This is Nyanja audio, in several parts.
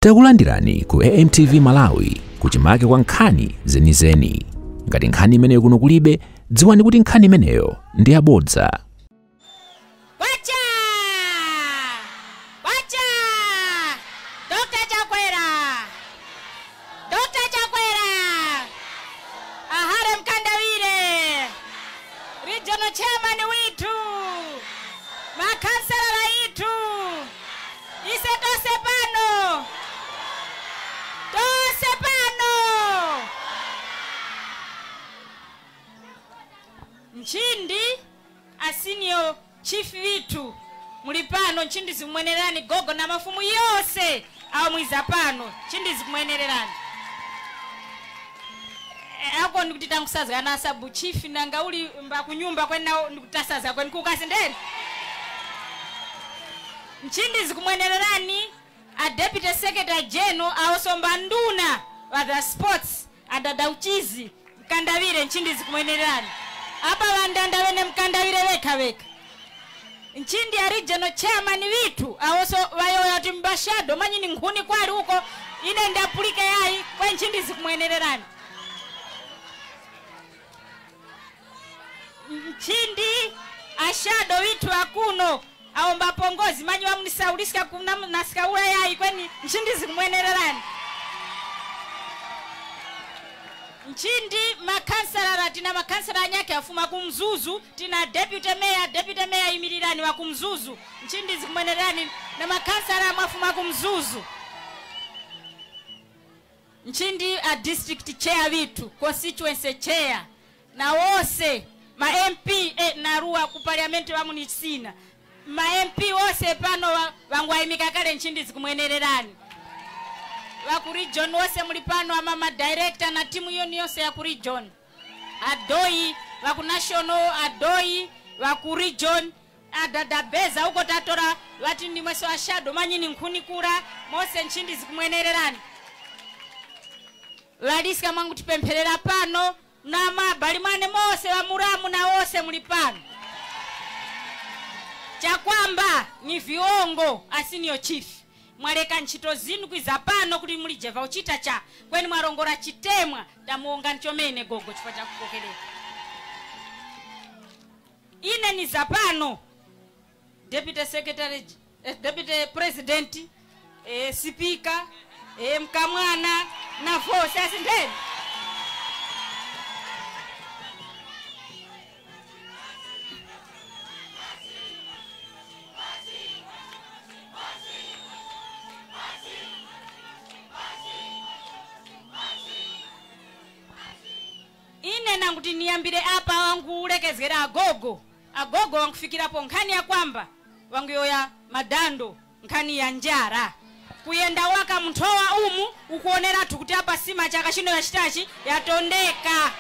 Takulandirani ku AMTV Malawi kuchimake kwa nkhani zenizeni. Ngati nkhani imeneyo kuno kulibe, dziwani kuti nkhani imeneyo ndi abodza. Wacha! Dr. Chakwera! Ahare Mkandawire! Regional Chairman witu! Makansala yitu! Ise tosepano! Nchindi asinio chief vitu mulipano nchindi zimwenerani gogo na mafumu yose au mwiza pano nchindi zimwenerani ako ndikutita nkusaza na sabu chief nanga uli mba kunyumba kwena ndikutasaza kwena kukasi ndeni nchindi zikumwenerani a deputy secretary general awosomba nduna wa the sports adada uchizi Mkandawire nchindi zikumwenerani apa vandanda wene Mkandawire weka nchindi ya regional chairman witu awoso wayo yati mbashado manyi ni nkhuni kwali huko ine ndapulike yai kwa nchindi zikumwenerani nchindi ashado witu akuno aomba pongozi manyi wamunisaulisica kuna nasikaula yai kweni nchindi zikumwenerani nchindi makansala tina makansala anyake afuma kumzuzu tina deputy mayor imirirani wa kumzuzu nchindi zikumwenerani na makansala mwafuma kumzuzu nchindi a district chair vitu constituency chair na wose ma MP na ruwa ku parliament wa munisina ma MP wose pano wangwaimika kale nchindi zikumwenerani waku region wose mulipano wa mama director na timu yoni yose ya ku region adoi waku national adoi waku region adadabeza huko tatora wati ndi mweso wa shadow manyi ni nkhuni kura mose nchindi zikumwenererani ladisika mwangu tipempherera pano na mabali mwane mose wa muramu na wose mulipano chakwamba ni viongo asinio chief mwaleka nchito zinu kwiza pano kuli mulijeva uchita cha kweni mwarongora chitemwa tamuonga nchomene gogo chifo cha kukokeleka ine ni zapano deputy secretary deputy president speaker mkamwana na force asindeni nanguti niambire apa wangu ulekezera agogo wangufikirapo nkhani ya kwamba wangu yoya madando nkhani ya njara kuyenda waka mtoa umu ukuonera tukuti apa sima chaka chino ya chitachi yatondeka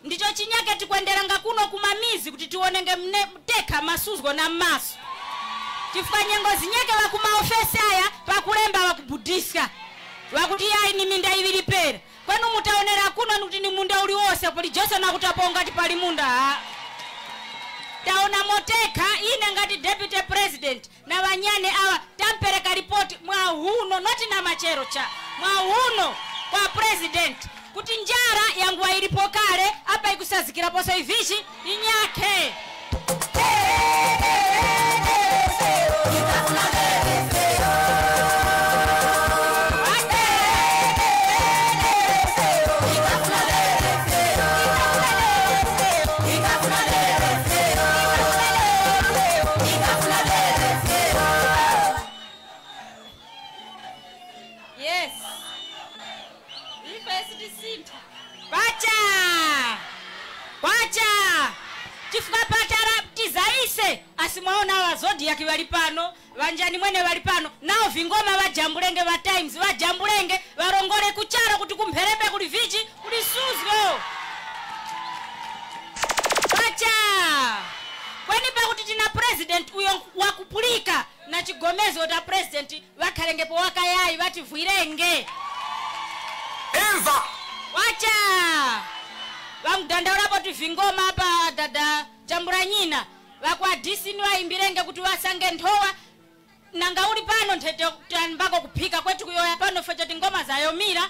ndicho chinyake tikwenderanga kuno kumamizi kuti tionenge mteka masuzgo na maso tifanye ngozi nyake wakuma ofesi haya pakulemba wakubudiska wakuti yai ni minda ibili pera kwenu mutaonera kuno nukuti ni munda uli wose poli Johnson na kutaponga tipali munda taona moteka ine ngati deputy president na wanyane awa tampereka report mwahuno noti na machero cha mwahuno kwa president kuti njara yangu wailipo kale apa ikusazikira poso ivishi inyake asimwaona wazodi yaki walipano wanjani mwene walipano nao vingoma wajambulenge wa times wajambulenge warongole kuchara kuti kumpherebe kuli vichi kuli suzgo wacha kweni pa kuti tina president uyo wakupulika na chigomezo ota president wakhalengepo wakayai wati vuirenge enza wacha wamdandaulapo tivingoma hapa dada Jambura nyina wakwa disini wa imbirenge kuti wasange ntowa nangauli pano ntete tanbako kupika kwetu kuyoya pano fecha ngoma za Yomira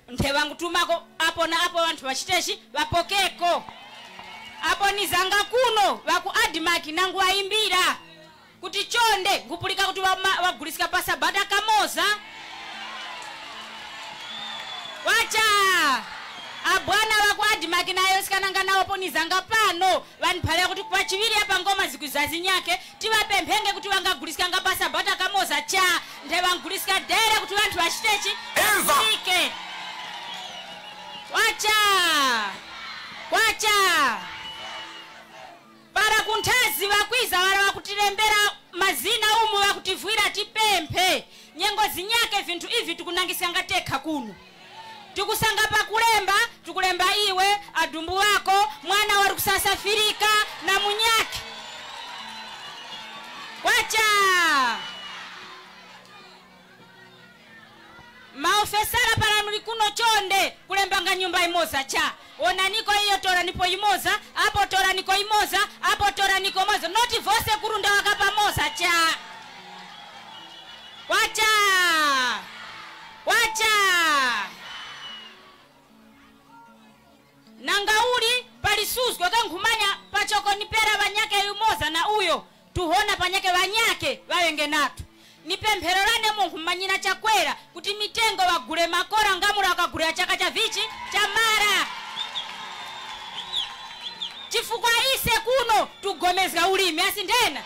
nte wangu tumako hapo na hapo wantu wachiteshi wapokeko hapo nizanga kuno waku admaki nangu waimbira kuti chonde ngupulika kuti wagulisika pasa bada kamoza wacha abwana waku admaki nayo sikananga nawo ponizanga pano vaniphalira kuti kwa chiviri hapa ngoma zikuzazi nyake tiwapemphenge kuti wangagulisika ngapasa bada kamoza cha nde wangulisika dere kuti vantu vachitechi ike wacha para kuntazi wakwiza wala wakutirembera mazina umu wakutivuira tipemphe nyengo zinyake vintu hivi tukunangisanga tekha kuno tukusanga pa kulemba tukulemba iwe adumbu wako mwana wari kusasafirika na munyake wacha maofesara para mulikuno chonde kulembanga nyumba imoza cha ona niko hiyo tora nipo imoza hapo tora niko imoza hapo tora niko moza noti vose kurunda wakapa moza cha wacha nangauli palisuzwa kankhumanya pachoko nipera wanyake yumoza na uyo tuhona panyake wanyake wawenge natu nipemphererane Mungu manyina chakwera kuti mitengo wagule makora ngamura wakagulira chaka cha vichi cha mara chifukwa ise kuno tugomezga ulimi asindena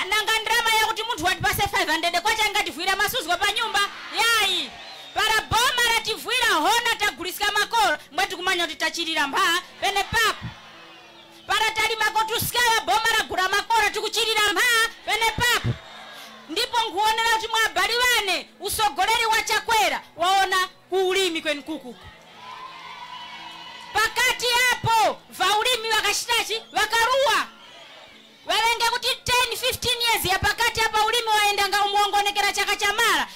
nanga ndrama ya kuti muntu watipase 500 kwacha ngativuira masuzwa pa nyumba yayi para boma rativuira hona tagulisika makora mwetu kumanya kuti tachirira mpha pene papo para tali makotusikala boma ragura makora tikuchirira mpha pene papo ndipo nguonera kuti mwabali wane usogoleri wa chakwera waona kuulimi kweni kukuku pakati hapo vaulimi wakashitachi wakaruwa walenge kuti 10-15 years ya pakati hapa ulimi waendanga umuongonekera chaka cha mara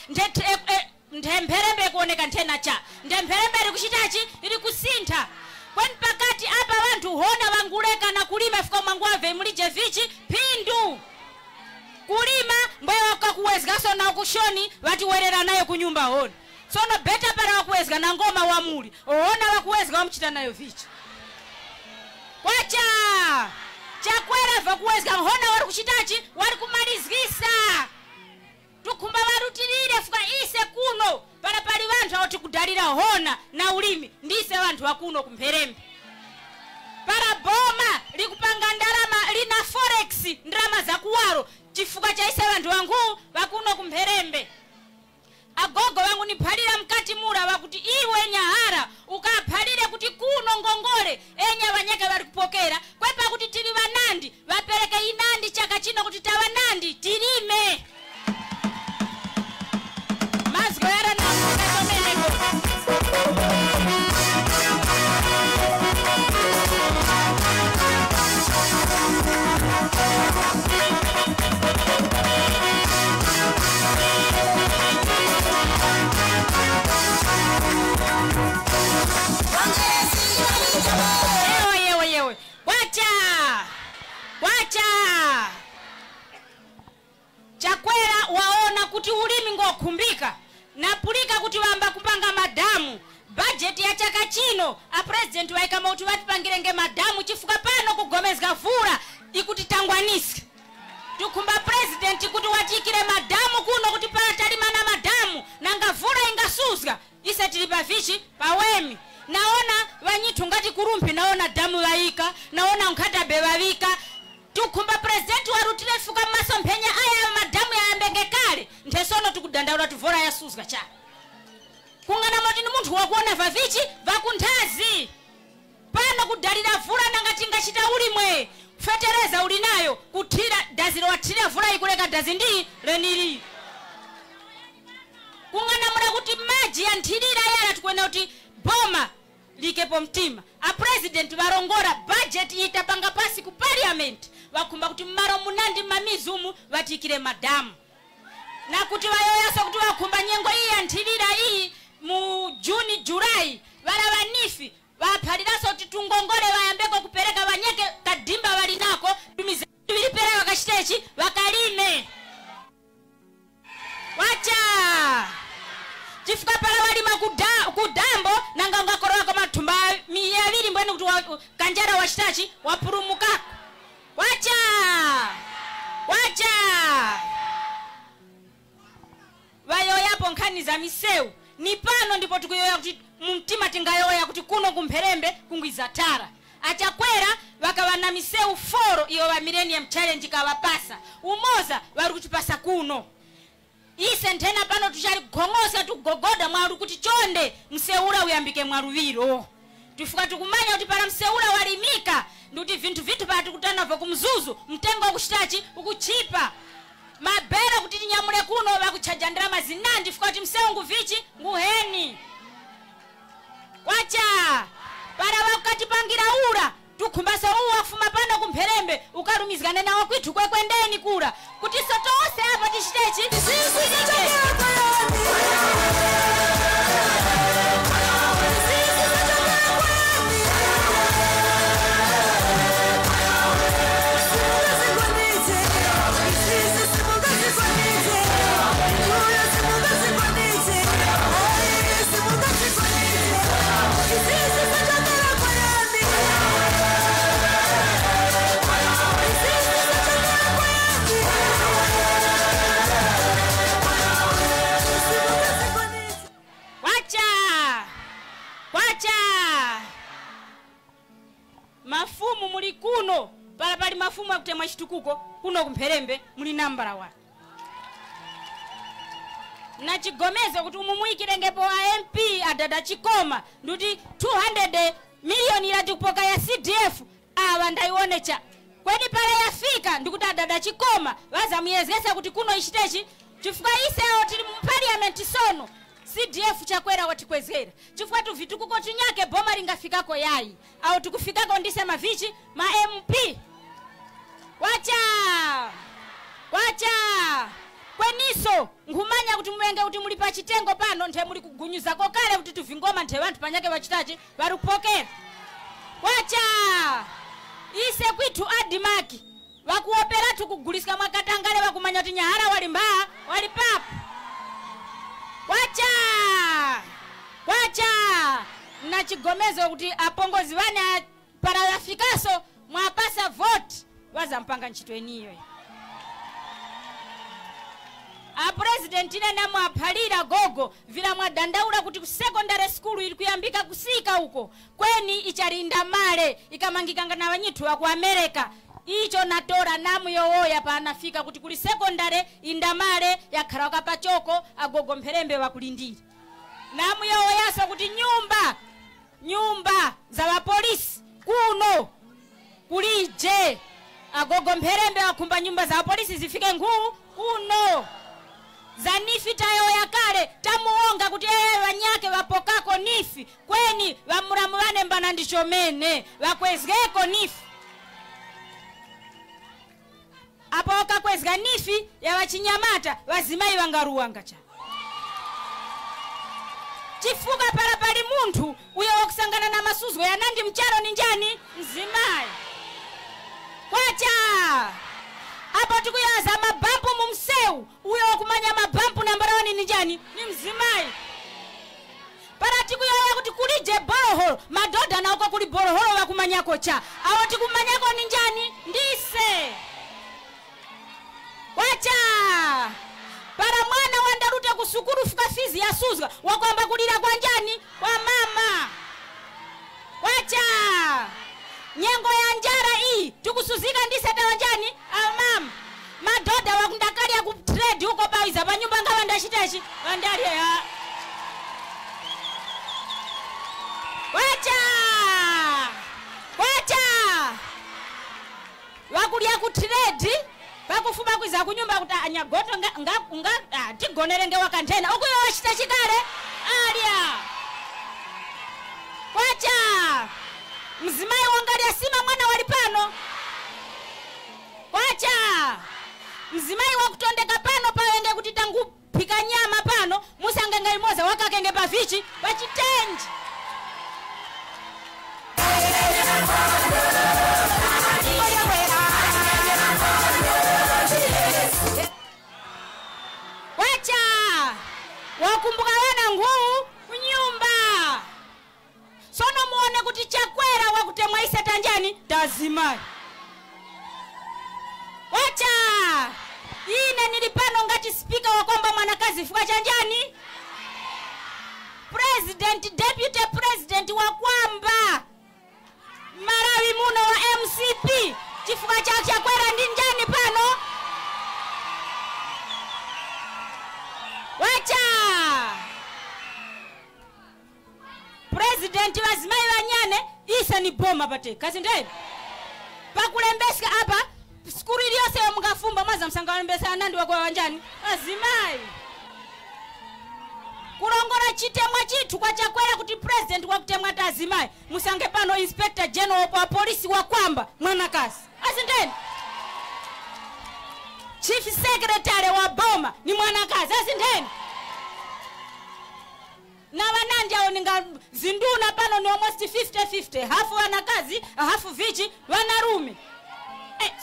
ndemperembe kuoneka ntena cha ndemperembe likushitachi ili kusintha kweni pakati hapa wantu hona wanguleka na kulima fika mangwave mulije vichi pindu kulima mbaye wakakuwezga sona ukushoni watiwerera nayo kunyumba honi sono beta para wakuwezga na ngoma wa muli ohona wakuwezga wamchita nayo vichi kwacha chakwera vakuwezga hona wari kuchitachi wari kumalizgisa tukumba warutirire fuka ise kuno para pali vantu awoti kudalira hona na ulimi ndise vantu wakuno kumpherembe para boma likupanga ndalama lina forex ndrama za kuwaro chifuka cha ise vantu wangu wakuno kumpherembe agogo wangu niphalira mkati mura wakuti iwe nyahara ukaphalire kuti kuno ngongole enya wanyake wali kupokera kwepa kuti tili wanandi wapereke inandi chaka chino kuti tawanandi tilime mazgo yara na mweneko yewe wacha chakwera waona kuti ulimi ngokumbika napulika kuti wamba kupanga madamu budget ya chaka chino a president waika mauti watipangirenge madamu chifuka pano kugomezga vura ikuti tangwanisi tukumba president kuti watikire madamu kuno kuti patalimana madamu nanga vura ingasuzga ise tilipa vichi pawemi naona wanyitu ngati kurumpi naona damu waika naona nkatabe wawika tukumba president warutile fuka maso mphenya aya madamu ya mbengekale ntesono tukudandaula tuvora ya suzga cha kungana moti ni muntu wakuona vavichi vakunthazi pano kudalira vura nangati ngachita ulimwe fetereza ulinayo kutira daziro watira vura ikuleka dazi ndi lenili kungana mura kuti maji ya nthirira yala tukwena kuti boma likepo mtima a president varongora budget itapanga pasi ku parliament wakumba kuti maro munandi mamizumu vatikire madamu na kuti vayoyaso kuti wakumba nyengo iyi ya nthirira iyi mu Juni Julai vala vanifi vaphaliraso kuti tungongole vayambeko kupereka vanyeke kadimba valinako tumize vilipera wakashitechi wakalime chifika pala wali kudambo nanga ngakorowa kwa matumba miyaviri mbwene kuti kanjara wachitachi wapurumukako. Wacha vayoyapo nkhani za miseu ni pano ndipo tikuyoya kuti mumtima tingayoya kuti kuno kumpherembe kungwiza tara. Achakwera wakawana miseu 4 iyo wa Millennium Challenge kawapasa umoza wari kutipasa kuno. Ise ntena pano tuchali gongosa tugogoda mwaru kuti chonde mseura uyambike mwaruviro. Tufuka tukumanya kuti para mseura walimika nduti vintu pati kutana vo kumzuzu mtengo kushitachi ukuchipa. Mabera kuti tinyamule kuno wakuchaja ndrama zinandi fuka kuti mseu nguvichi nguheni. Wacha para wakati pangira ura tukumbasa uwa kufuma pano kumpherembe ukarumizgane nawo kwitu kwendeni kura kuti sotose hapa tishitechi mafumu muli kuno pali mafumu akutemwa chitukuko kuno kumpherembe muli nambala 1. Na chigomezo kuti mumuikirengepo a MP adada Chikoma nduti 200 milioni ilati kupoka ya CDF awa ndaionecha kweni pale yafika ndikuti adada Chikoma waza muyezgesa kuti kuno ishitechi chifuka iseo tili parliament sono CDF chakwera watikwezera chifukwa tu vitukuko tunyake boma lingafikako yayi au tukufikako ndisema vichi ma MP. Wacha kweniso ngumanya kuti mwenge kuti muli pa chitengo pano nthe muli kugunyuza kokale kuti tuvingoma nthe vantu panyake vachitachi varupokera. Wacha ise kwitu adimaki wakuopera tukugulisika mwakatangale wakumanya kuti nyahara wali mbaa wali papu. Wacha na chigomezo kuti apongozi vane para yafikaso mwapasa vote waza mpanga nchito eniyo. A president nene mwaphalira gogo vila mwadandaula kuti ku secondary school ili kuyambika kusika huko kweni icharinda male ikamangikanga na wanyitu wa ku America. Icho natora namu yowoya pa anafika kuti kuli secondary indamale yakharaka pachoko agogo mpherembe wakulindira. Namu yowoyaso kuti nyumba za wapolisi kuno kulije agogo mpherembe wakumba nyumba za wapolisi zifike kuno. Za nifi tayo ya kale tamuonga kuti wanyake wapokako nifi kweni wamuramuwane mbana ndichomene wakwezgeko nifi. Apo wakakwezga nifi ya wachinyamata wazimai wangaruwanga cha. Chifuka pali muntu uyo wakusangana na masuzgo ya nandi mcharo ninjani mzimai. Wacha apo tukuyaza mabampu mumseu uyo wakumanya mabampu nambarani ninjani ni mzimai. Para tikuyaza kuti kulije boroholo madoda na uko kuli boroholo wakumanyako cha awo tikumanyako ninjani ndise. Wacha para mwana wandaruta kusukuru fuka fizi ya suzga wakwamba kulira kwa njani kwa mama. Wacha nyengo ya njara hii tukusuzika ndise ta wanjani mama. Madoda wakundakali ya kutrade huko bawiza panyumba nga wandashiteshi wandari ya. Wacha wakulia kutrade bakufuma kwiza kunyumba kuti anyagoto tigonerenge wakantena ukuyo wachita chikale alya. Wacha mzimai wangali asima mwana wali pano. Wacha mzimai wakutondeka pano pawenge kuti tangu pika nyama pano musanga ngali moza wakakenge pavichi wachitenji. wakumbuka wana nguu kunyumba. Sono muone kuti Chakwera wakutemwa Iseta njani tazimai. Wacha ine nilipano ngati speaker wa kwamba mwanakazi fuka chanjani president deputy president wa kwamba Malawi muno wa MCP chifuka cha Chakwera ndi njani pano. Wacha president lazimai wanyane isa ni boma pate kazi ndeni pakulembesika hapa skuru iliyose ya mkafumba mwaza msanga walembesa anandi wakwa wanjani lazimai kulongora chitemwa chitu kwa Chakwera kuti president kwa kutemwa tazimai musange pano inspector general wa polisi wa kwamba mwanakazi asindeni chief secretary wa boma ni mwanakazi asindeni na wanandi hao ninga zinduna pano ni almost 50-50 hafu wanakazi hafu vichi wanarume.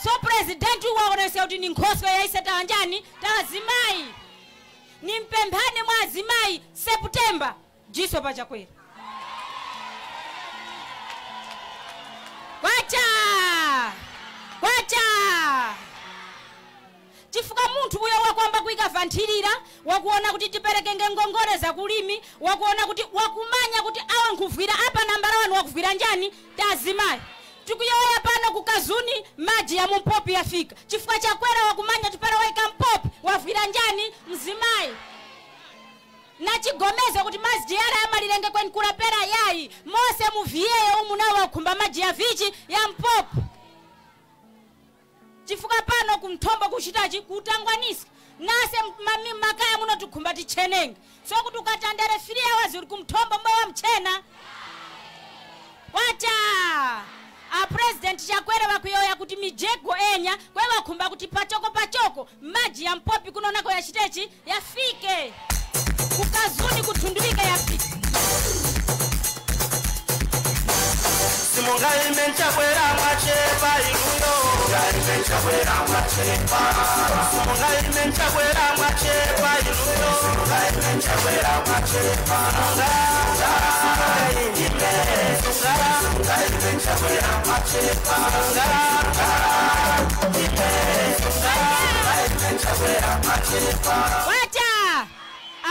So president waonese kuti ni nkhoso ya Iseta njani tazimai ni mpembani mwa zimai September jiso pa Chakwera. Wacha chifuka muntu uyo wakwamba kuika vantilira wakuona kuti tipereke ngongore za kulimi wakuona kuti wakumanya kuti awa nkuvwira apa nambara 1 wakuvwira njani tazimai tukuyoya pano kukazuni maji ya mumpopi yafika chifuka Chakwera wakumanya tupera waika mpopi wavwira njani mzimai na chigomezo kuti maji yala yamalilenge kweni kulapera yayi mose muviyeye umuna wakumba maji ya vichi ya mpopi chifuka pano kumtombo kuchitachi kutangwanisa nase makaya muno tukumbati chenenge so kuti ukatandere 3 hours uri kumtombo mwa mchena. Wacha a president Chakwera wakuyoya kuti mijego enya kwe wakumba kuti pachoko maji ya mpopi kunonako ya chitechi yafike kukazuni kutundulika yafike. Simungai menchakwera machepa inuyo Simungai menchakwera machepa Simungai menchakwera machepa inuyo Simungai menchakwera machepa Simungai menchakwera machepa Simungai menchakwera machepa. Wacha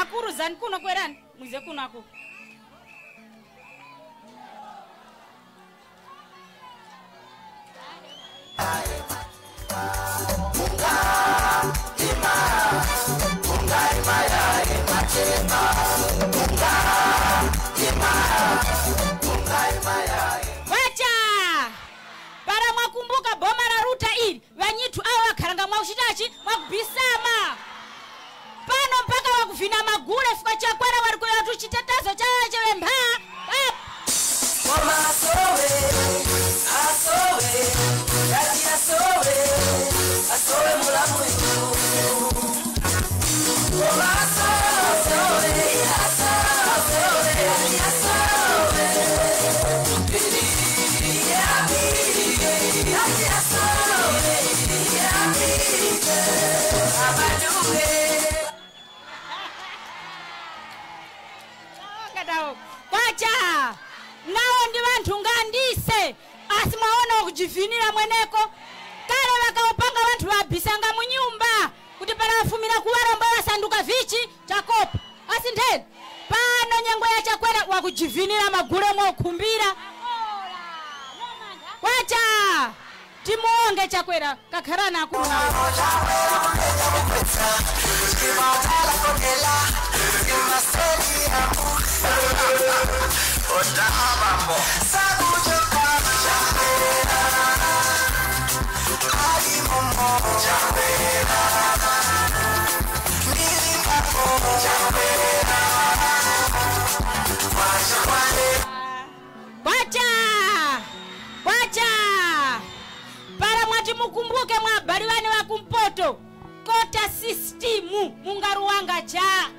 akuru zani kuno kwerani mwize kuno aku Wacha para mwakumbuka boma la Ruta ili wanyitu awa wakaranga mwaushitachi mwakubisama pano mpaka wakuvina magule fuka Chakwera walikuwa tuchitetazo chawa chewe mbaa Mama asowe Dadi asowe mulamu Mama asowe Wacha nao ndi wanthu ngandise asimwaona kujivinira mweneko kale wakaupanga wanthu wabisanga munyumba kuti para wafumira kuwaromba wasanduka vichi chakopa asindeni pano nyengo ya Chakwera wakujivinira magule mwakumbira. Wacha timuonge Chakwera kakharana akulu nawe Wacha para mwati mukumbuke mwabali wani wa kumpoto kota sistimu mungaruwanga cha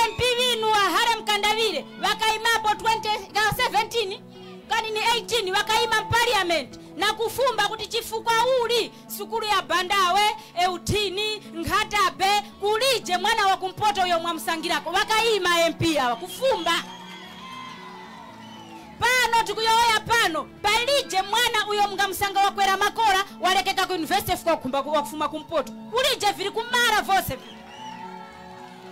MP winu wa Harem Kandavire wakaimapo 2017 kani ni 18 wakaima parliament na kufumba kuti chifukwa uli sukulu ya Bandawe, Eutini, Ngatabe kulije mwana wa kumpoto uyo mwamsangirako wakaima MP awa kufumba. Pano tukuyoya pano palije mwana uyo mngamsanga wakwera makora walekeka ku university fuka kumba kufuma kumpoto kulije vili kumara vose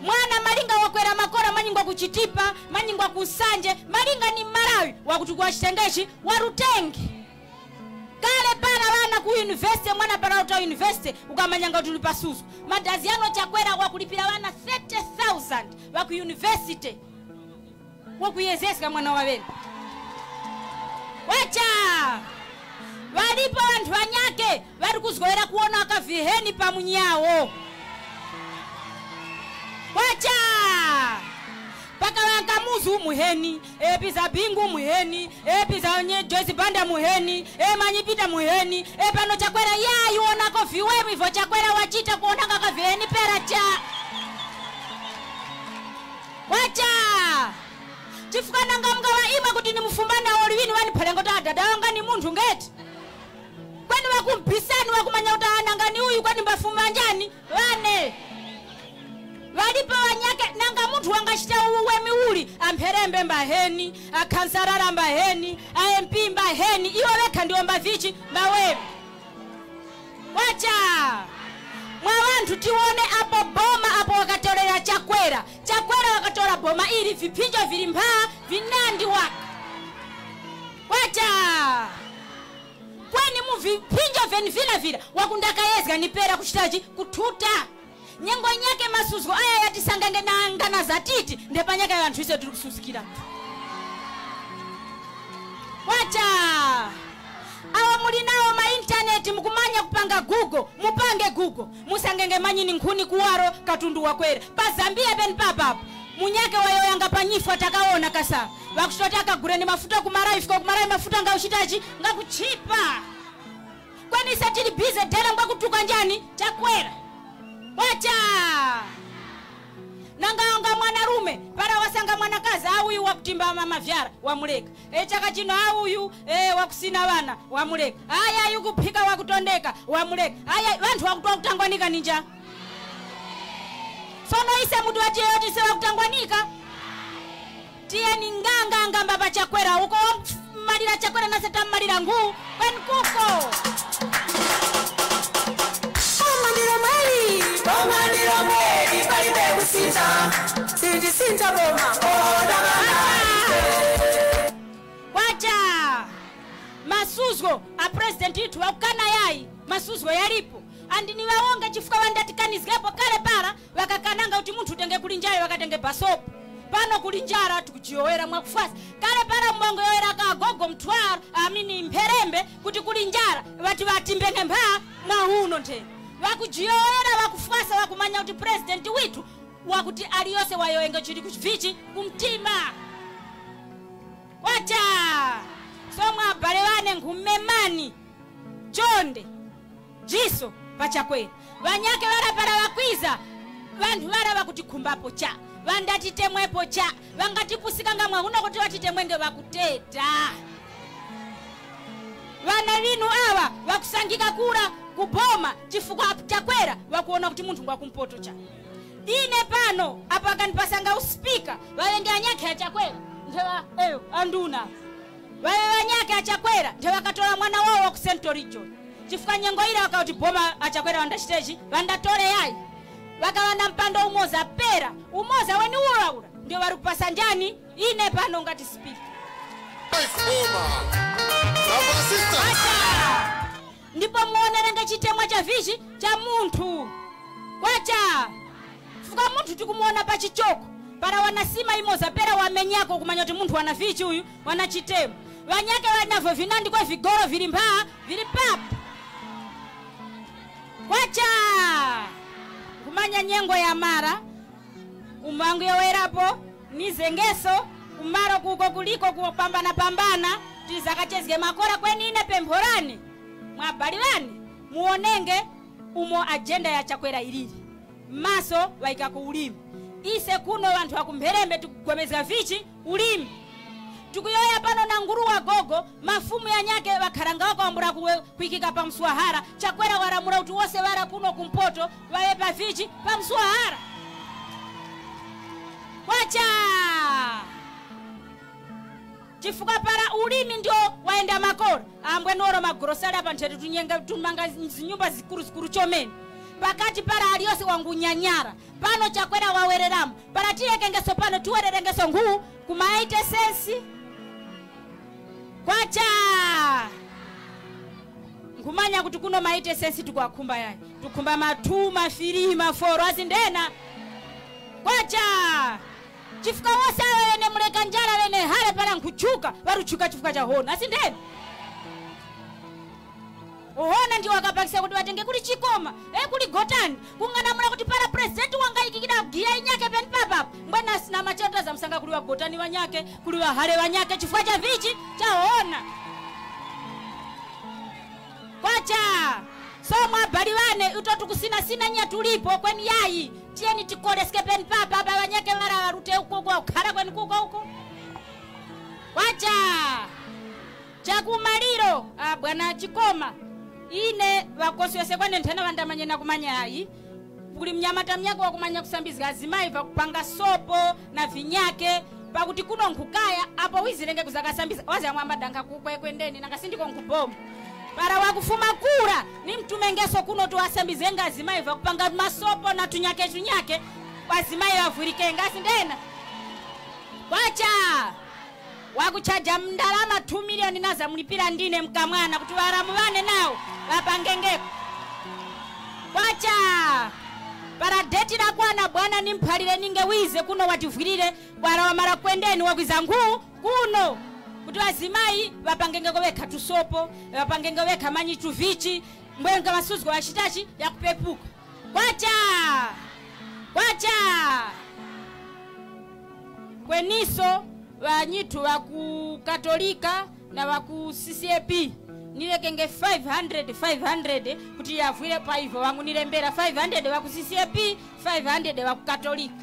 mwana malinga wakwera makora manyingwa kuchitipa manyingwa kusanje malinga ni Malawi wakutukwa chitengechi warutengi kale pana wana ku university mwana para uta university ukamanyanga tulipa susu madazi yano chakwera wakulipira wana 30,000 waku university wakuyezeka mwana wawene. Wacha walipo wantu wanyake wali kuzgoera kuona akaviheni pamunyawo. Wacha paka wankamuzu muheni epiza bingu muheni epiza onye Joyce Banda muheni manyipita muheni pano chakwera yayi onako viwewe hivyo chakwera wachita kuona kakaviheni pera cha. Wacha chifukana ngamga wa ima kuti ni mfumbana oliwini wani palengo ta dada wanga ni muntu ngeti kwani wakumpisani wakumanya utana ngani uyu kwani mbafuma njani wane walipo wanyake nanga muntu wangashita uwe miuli amperembe mbaheni akansarara mbaheni AMP mbaheni iwo weka ndio mbavichi mbawewe. Wacha mwawantu tiwone apo boma apo wakatolera chakwera wakatola boma ili vipinjo vilimba vinandi waka. Wacha kwani mu vipinjo vila wakundaka yezga nipera kuchitaji kututa nyengo nyake masuzo aya yatisangenge na ngana za titi ndepanyaka yantu ise tulukususikira. Wacha awa mulinao ma internet mukumanya kupanga Google mupange Google musangenge manyini nkuni kuwaro katundu wakwera pazambia ben papa munyake wayo yanga panyifu atakaona kasa wakushotaka gureni mafuta kumarai fiko kumarai mafuta ngaushitaji ngakuchipa kwani satili bize dela ngakutuka njani chakwera. Wacha nanga mwanarume para wasanga mwanakazi auyu wakutimba mama vyara wamuleka chaka chino auyu wakusina wana wamuleka aya yukupika wakutondeka wamuleka aya wantu wakutwa kutangwanika ninja sono ise mudu wache yote se wakutangwanika tia ni nganga mbaba chakwera uko malira chakwera na seta malira nguu kwani kuko Omandira mweli palibe kusinta sinta boma Wacha masuzgo a president itu wakana yai masuzgo yalipo andi ni waonga chifuka wandatikanizgapo kale para wakakananga uti muntu utenge kulinjara wakatenge basopo pano kulinjara tukujiowera mwakufasa kale para mbongo yoera ka Gogo Mtwara amini Mperembe kuti kulinjara wati watimbenge mba mahuno nte wakujiowera wakufasa wakumanya uti president witu wakuti aliyose wayoenga chiri kuchivichi kumtima. Wacha somwa balewane ngumemani chonde jiso pachakwera wanyake wala para wakwiza vantu wala wakutikumbapo cha vandatitemwepo cha vangatipusika mwa huno kuti watitemwenge wakuteta vana vinu awa wakusangika kura kuboma chifukwa chakwera wakuona kuti muntu ngwakumpoto cha ine pano apa kanipasanga uspika wawenge anyake achakwera ndewa anduna wawe nyake achakwera ndewa katola mwana wao wa ku Central Region chifukwa nyengo ile wakauti boma achakwera wandashiteji wandatole yayi wakawana mpando umoza pera umoza weni ulaula ndio warupasa njani ine pano ngati speak ndipo muonere ngachitemwa cha vishi cha muntu. Wacha fuka muntu tikumuona pa chichoko para wanasima imoza pera wamenyako kumanya kuti muntu wana vishi huyu wanachitema wanyake wanavyo vinandi kwa vigoro vilimba vilipapa. Wacha kumanya nyengo ya mara umangu yowerapo nizengeso umaro kuko kuliko kupambana tizakachezge makora kweni ine pemphorani mwabalirani muonenge umo agenda ya chakwera ilili maso waika ku ulimi ise kuno wantu wakumperembe tukugomeza vichi ulimi tukuyoya pano na nguru wa gogo mafumu ya nyake wakaranga wako ambura kuikika pa mswahara chakwera waramura utu wose wara kuno kumpoto wawe pa vichi pa mswahara wacha chifuka para ulimi ndio waenda makora ambwe noro magrosari apa ntete tunyenga tumanga nyumba zikuru chomeni pakati para aliyose wangu nyanyara pano chakwera wawereramu para tiye kengeso pano tuwererengeso nguu kumaite sensi kwacha ngumanya kuti kuno maite sensi tukwakumba yayi tukumba matuma firi maforo azindena kwacha chifuka wose wene muleka njala wene hale para nkuchuka waruchuka chifuka cha hona asindena ohona ndi wakapakisa kuti watenge kuli chikoma kuli gotani kunganamula kuti para president wangaikikida gia inyake pen papa mbwana sina machata za msanga kuli wa gotani wanyake kuli wa hale wanyake chifuka cha vichi cha hona kwacha so mwabaliwane utotukusina sina nya tulipo kweni yayi tieni tikole skepen papa aba wanyake mara warute huko kwa ukara kweni kuko huko kwacha chakumaliro bwana chikoma ine wakosi wese kwene ntana vandamanye na kumanya yayi kuli mnyamata mnyako wakumanya kusambiza azimai vakupanga sopo na vinyake pakuti kuno nkukaya apo wizirenge kuzakasambiza wazi amwamba danka kukwendeni nakasindiko nkuboma para wakufuma kura ni mtumengeso kuno tuwasambize ngazimai vakupanga masopo na tunyake wazimai wavurike ngasi ndena kwacha wakuchaja mndalama 2 milioni naza mlipira ndine mkamwana kuti waramuwane nao wapangengeko kwacha para deti la kwana bwana nimphalire ninge wize kuno wativwirire wara wamara kwendeni wakwiza nguu kuno kuti wazimai wapangengeko wekha tusopo wapangengeko wekha manyichu vichi mbwenga masuzgo wachitachi yakupepuka kwacha kweniso wanyitu waku katolika na waku CCAP nilekenge 500 kuti yavwire pa hivyo wangu nilembera 500 waku CCAP 500 waku katolika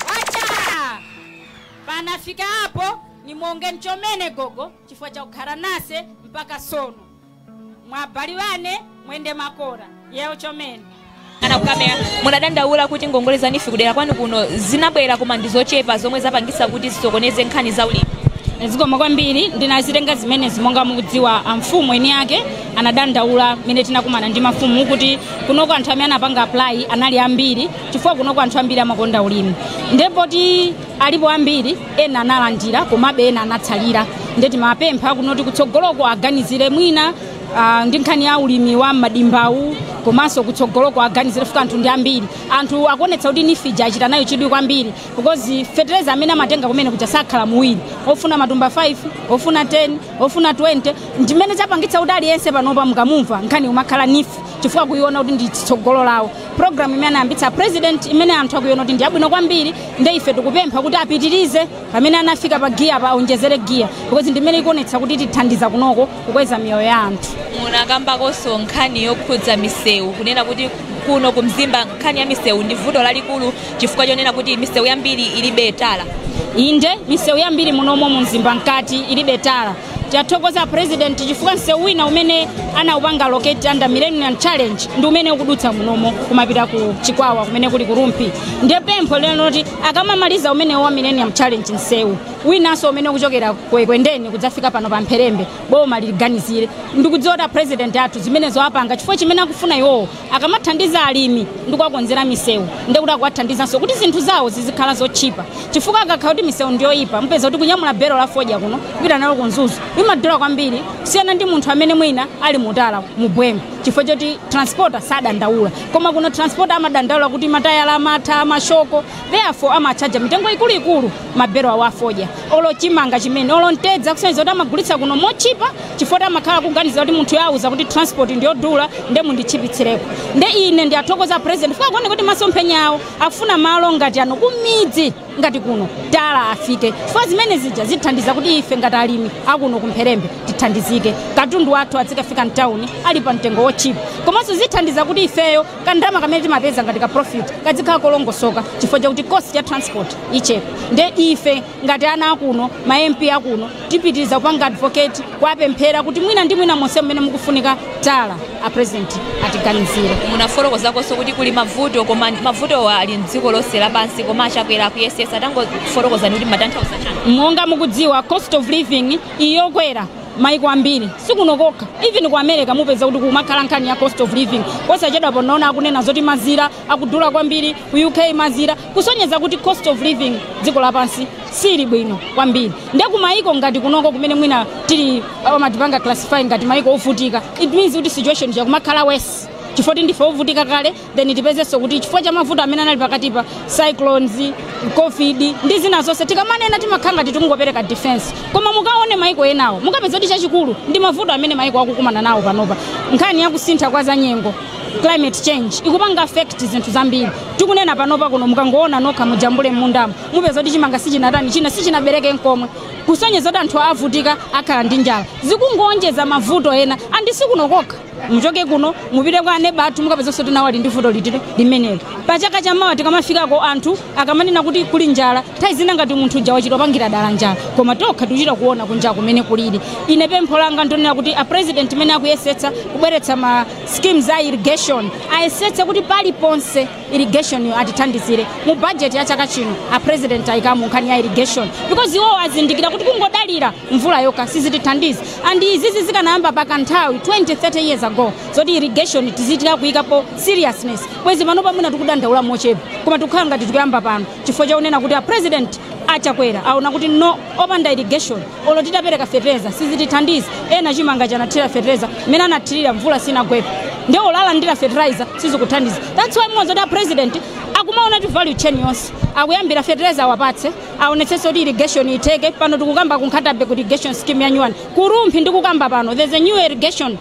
wacha panafika hapo ni mwonge nchomene gogo chifua cha ukaranase mpaka sono mwabaliwane mwende makora yeo chomene ana kukamera munadandaula kuti ngongoleza nifi kudera kwanu kuno zinabwera koma ndizochepa zomwe zapangisa kuti zisokoneze nkhani za ulimi zikoma kwambiri ndinazitenga zimene zimonga mukudziwa amfumu eni yake anadandaula mene tinakumana ndi mafumu kuti kunoko anthu amene anapanga apply anali ambiri chifukwa kunoko anthu ambiri amakonda ulimi ndipo ti alipo ambiri ena analandira komabe ena anatsalira ndeti mapempha kunoti kutsogoloko aganizire mwina ndi nkhani ya ulimi wa madimbawu komanso kutsogoloko aganizire fuka anthu ndi ambiri anthu akuonetsa kuti nifija achita nayo chidwi kwambiri because fertilizer amene amatenga kumene kuja sakhala muwiri ofuna matumba 5 ofuna 10 ofuna 20 ndimene zapangitsa kuti aliyense panopa mukamumva nkhani umakhala nifi chifukwa kuiona kuti ndi tsogolo lawo program imene anayambitsa president imene anthu akuiona kuti ndi abwino kwambiri nde ife tikupempha kuti apitirize pamene anafika pa gear pa onjezere gear because ndimene ikuonetsa kuti tithandiza kunoko kukweza miyoyo ya anthu munakambakonso nkhani yokhudza misewu kunena kuti kuno kumzimba nkhani ya misewu ndi vuto lalikulu chifukwa chonena kuti misewu yambiri ilibe tala inde misewu yambiri munomo mumzimba nkati ilibe tala Jatokoza president chifukwa msewu wina umene anaupanga locate under Millennium Challenge ndi umene ukudutsa munomo kumapita ku Chikwawa kumene kuli kurumpi ndiye pempho leno kuti akamamaliza umene wa Millennium Challenge msewu winanso umene kuchokera kwendeni kudzafika pano pa Mpherembe boma liliganizire ndikudziwa president athu zimene zoapanga chifukwa chimene akufuna iwo akamathandiza alimi ndikwakonzera misewu ndiye kuti akwathandizanso kuti zinthu zawo zizikhala zochipa chifukwa akakhala kuti misewu ndiyo ipa mpeza kuti kunyamula bero la fodya kuno kupita nalo kunzuzu imadula kwambiri kusiyana ndi munthu amene mwina ali mutala mubwembe chifukwa choti transporter sadandaula koma kuno transporter amadandaula kuti matayala amatha mashoko therefore amachaja mitengo ikulu mabero awa fodya olo chimanga chimene olo ntedza kusenzera kuti amagulitsa kuno mochipa chifukwa amakhala kuganiza kuti munthu yauza kuti transport ndiyo dula nde mundichipitsireko nde ine ndi athokoza president fuka kuone kuti masomphenya awo afuna malo ngati ano kumidzi ngati kuno tala afike fuka zimene zija zithandiza kuti ife ngati alimi akuno ku Mpherembe tithandizike katundu wathu azikafika mtauni ali pa mtengo wocheap komanso zithandiza kuti ifeyo kandama kamene timapeza ngati ka profit kazikhala kolongosoka chifukwa chakuti cost ya transport ichepa nde ife ngati ana akuno ma MP akuno tipitiriza kupanga advocate kwapemphera kuti mwina ndi mwina monse mmene mukufunika tala a president atiganizire. Munaforokoza koso kuti kuli mavuto koma mavuto ali mdziko lonse lapansi koma achakwera ku SS atangoforokoza kuti matanthauza chani. Monga mukudziwa cost of living iyokwera maiko ambiri sikunokoka even ku America mupeza kuti kumakhala nkhani ya cost of living posachedwa ponaona akunena zoti mazira akudula kwambiri ku UK mazira kusonyeza kuti cost of living dziko lapansi sili bwino kwambiri nde ku maiko ngati kunoko kumene mwina tili amatipanga classify ngati maiko ovutika it means kuti situation yakumakhala worse chifoti ndife ovutika kale then tipezeso kuti chifukwa cha mavuto amene anali pakati pa cyclones covid ndi zina zonse tikamanena timakhanga tikungopereka defense koma mukaone maiko enawo mukapeza kuti chachikulu ndi mavuto amene maiko akukumana nawo panopa nkhani ya kusintha kwa zanyengo climate change ikupanga affect zinthu zambiri tikunena panopa kuno mukangoona nokha mujambule mundamo mupeza kuti chimanga sichinatani china sichinabereke nkomwe kusonyeza kuti anthu avutika akhala ndi njala zikungonjeza mavuto ena andi sikunokoka mchoke kuno mupite kwa ane batu mukapeza kuti nawo ali ndi vuto litire limenelo pachaka chamawa tikamafikako anthu akamanena kuti kuli njala taizina ngati munthu uja wachita pangira dala njala koma tokha tuchita kuona kunja kumene kulili ine pempho langa ndonena kuti a president mene akuyesetsa kubweretsa ma schemes za irrigation ayesetsa kuti pali ponse irrigation yo atithandizire mu budget ya chaka chino a president ayikamu nkhani ya irrigation because iwo azindikira kuti kungodalira mvula yoka sizitithandiza and izizi zikanayamba pakanthawi 20-30 years ago zoti irrigation tizitira kuikapo seriousness kwezi panopa mwina tikudandaula mochepa koma tikukhala ngati tikuyamba pano chifukwa chakunena kuti a president achakwera aona kuti no opanda irrigation olo titapereka fertilizer sizitithandiza ena chimanga chanathira fertilizer mene anathirira mvula sinagwepo nde olala ndira fertilizer sizikuthandiza that's why mwanzo da president akumaona tu value chain yonse akuyambira fertilizer wapatse aonetsese kuti irrigation iteke pano tikukamba kunkhatabe kuti irrigation scheme yanyuwani kurumphi ndikukamba pano there's a new irrigation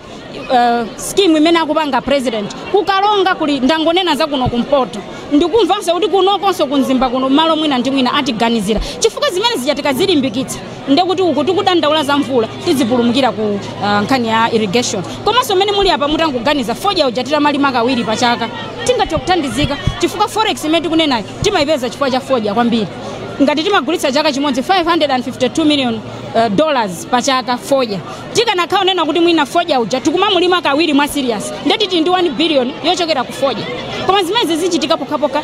scheme imene akupanga president kukalonga kuli ndangonena za kuno kumpoto ndikumvanso kuti kunokonso kunzimba kuno malo mwina ndi mwina atiganizira chifukwa zimene zichatika zilimbikitsa ndekuti uku tikudandaula za mvula tizipulumukira ku nkhani ya irrigation komanso mmene muli apa mutangoganiza foja ujatira malima kawiri pachaka tingathe kuthandizika chifukwa forex imene tikunenayo timayipeza chifukwa cha foja kwambiri ngati timagulitsa chaka chimodzi $552 million pachaka foja tikanakhala nena kuti mwina foja uja tikumamulima kawiri mwa serious ndeti ndi 1 billion yochokera ku foja koma zimene zichitika pokapoka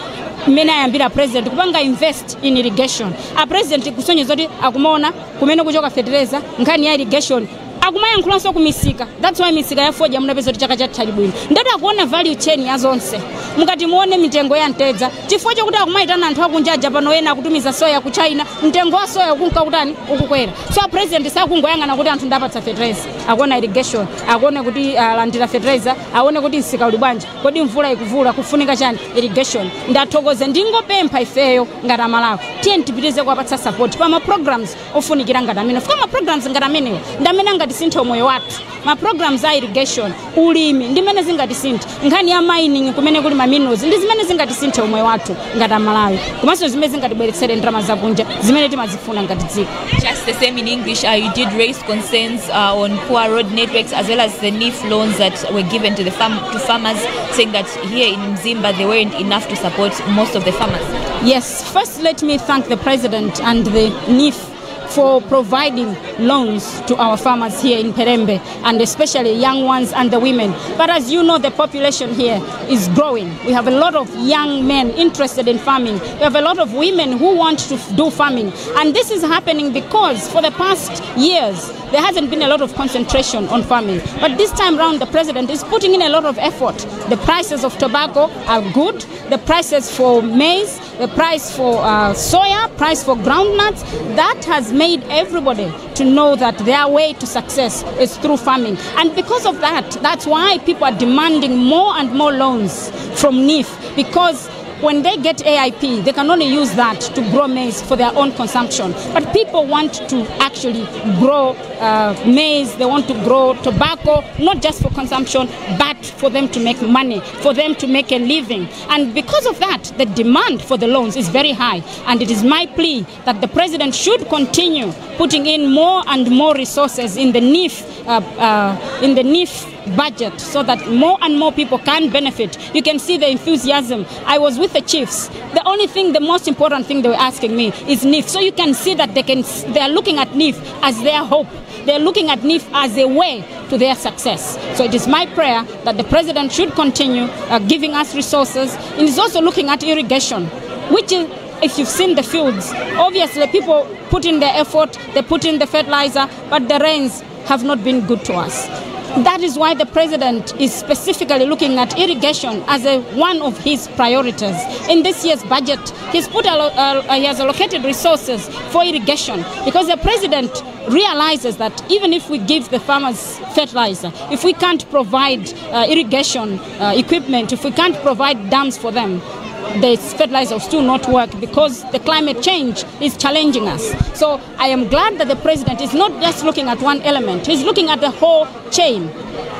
mmene ayambira president kupanga invest in irrigation a president kusonyeza kuti akumaona kumene kuchoka fertilizer nkhani ya irrigation akumayankhulanso kumisika that's why misika ya foja munapeza kuti chaka chathali bwino ndati akuona value chain ya zonse mukati muone mitengo ya ntedza chifukwa chokuti akumaitana anthu akunjaja pano ena akutumiza soya ku China mtengo wa soya ukunkakutani ukukwera so president sakungoyang'ana kuti anthu ndapatsa fertilizer akuona irrigation akuone kuti landira fertilizer aone kuti msika uli bwanji kodi mvula ikuvula kufunika chani irrigation ndathokoze ndingopempha ifeyo ngati Malawi tiye tipitirize kuwapatsa support pa ma programs ofunikira ngati amene kama programs ngati amenewo ndamene ngati sintho moyo wathu ma programs za irrigation ulimi ndimene zingati sintho nkhani ya mining kumene kuli ma minerals ndi zimene zingati sintho moyo wathu ngati Malawi komanso zimene zingati bweretsere ndalama zakunja zimene timazifuna ngati dziko. Just the same in English, you did raise concerns on poor road networks as well as the NIF loans that were given to the farmers, saying that here in Mzimba they weren't enough to support most of the farmers. Yes, first let me thank the president and the NIF for providing loans to our farmers here in Perembe, and especially young ones and the women. But as you know, the population here is growing. We have a lot of young men interested in farming. We have a lot of women who want to do farming. And this is happening because for the past years, there hasn't been a lot of concentration on farming. But this time around, the president is putting in a lot of effort. The prices of tobacco are good. The prices for maize, the price for soya, price for groundnuts, that has made everybody to know that their way to success is through farming. And because of that, that's why people are demanding more and more loans from NIF, because when they get AIP, they can only use that to grow maize for their own consumption. But people want to actually grow maize, they want to grow tobacco, not just for consumption, but for them to make money, for them to make a living. And because of that, the demand for the loans is very high. And it is my plea that the president should continue putting in more and more resources in the NIF budget so that more and more people can benefit. You can see the enthusiasm. I was with the chiefs. The most important thing they were asking me is NIF. So you can see that they are looking at NIF as their hope. They're looking at NIF as a way to their success. So it is my prayer that the president should continue giving us resources. And he's also looking at irrigation, which is, if you've seen the fields, obviously people put in their effort, they put in the fertilizer, but the rains have not been good to us. That is why the president is specifically looking at irrigation as one of his priorities. In this year's budget, he has allocated resources for irrigation because the president realizes that even if we give the farmers fertilizer, if we can't provide irrigation equipment, if we can't provide dams for them, the fertilizer will still not work because the climate change is challenging us. So I am glad that the president is not just looking at one element, he's looking at the whole chain,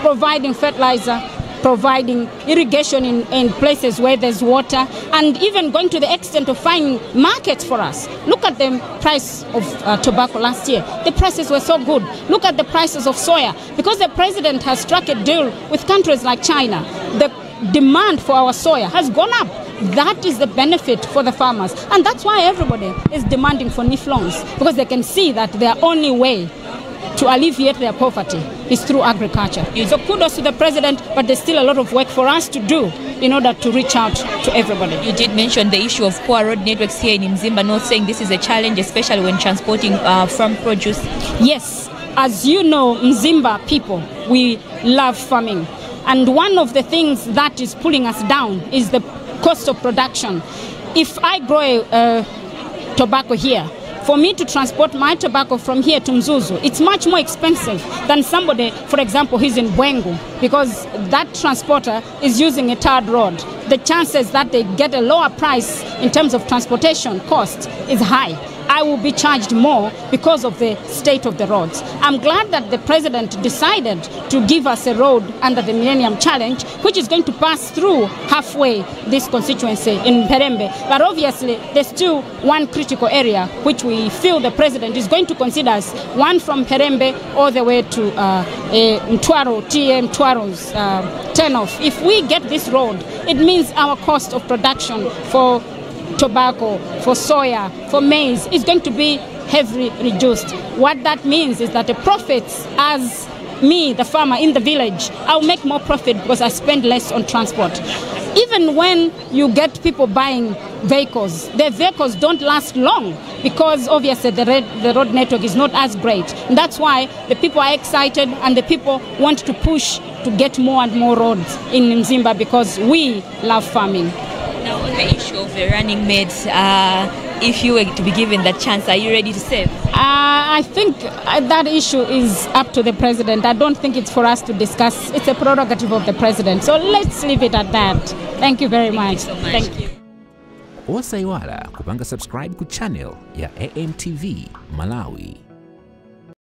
providing fertilizer, providing irrigation in places where there's water, and even going to the extent of finding markets for us. Look at the price of tobacco last year. The prices were so good. Look at the prices of soya. Because the president has struck a deal with countries like China, the demand for our soya has gone up. That is the benefit for the farmers. And that's why everybody is demanding for NIF loans, because they can see that their only way to alleviate their poverty is through agriculture. So kudos to the president, but there's still a lot of work for us to do in order to reach out to everybody. You did mention the issue of poor road networks here in Mzimba, not saying this is a challenge, especially when transporting farm produce. Yes, as you know, Mzimba people, we love farming. And one of the things that is pulling us down is the cost of production. If I grow tobacco here, for me to transport my tobacco from here to Mzuzu, it's much more expensive than somebody, for example, who's in Bwengu, because that transporter is using a tarred road. The chances that they get a lower price in terms of transportation cost is high. I will be charged more because of the state of the roads. I'm glad that the president decided to give us a road under the Millennium Challenge, which is going to pass through halfway this constituency in Perembe. But obviously, there's still one critical area which we feel the president is going to consider as one from Perembe all the way to Mtwaro, Mtwaro's turnoff. If we get this road, it means our cost of production for tobacco, for soya, for maize is going to be heavily reduced. What that means is that the profits, as me, the farmer in the village, I'll make more profit because I spend less on transport. Even when you get people buying vehicles, the vehicles don't last long because obviously the road network is not as great. And that's why the people are excited and the people want to push to get more and more roads in Mzimba because we love farming. Now, on the issue of the running mates, if you were to be given that chance, are you ready to serve? I think that issue is up to the president. I don't think it's for us to discuss. It's a prerogative of the president. So let's leave it at that. Thank you very much. Thank you so much. Thank you. Osaiwala kupanga subscribe ku channel ya AMTV Malawi.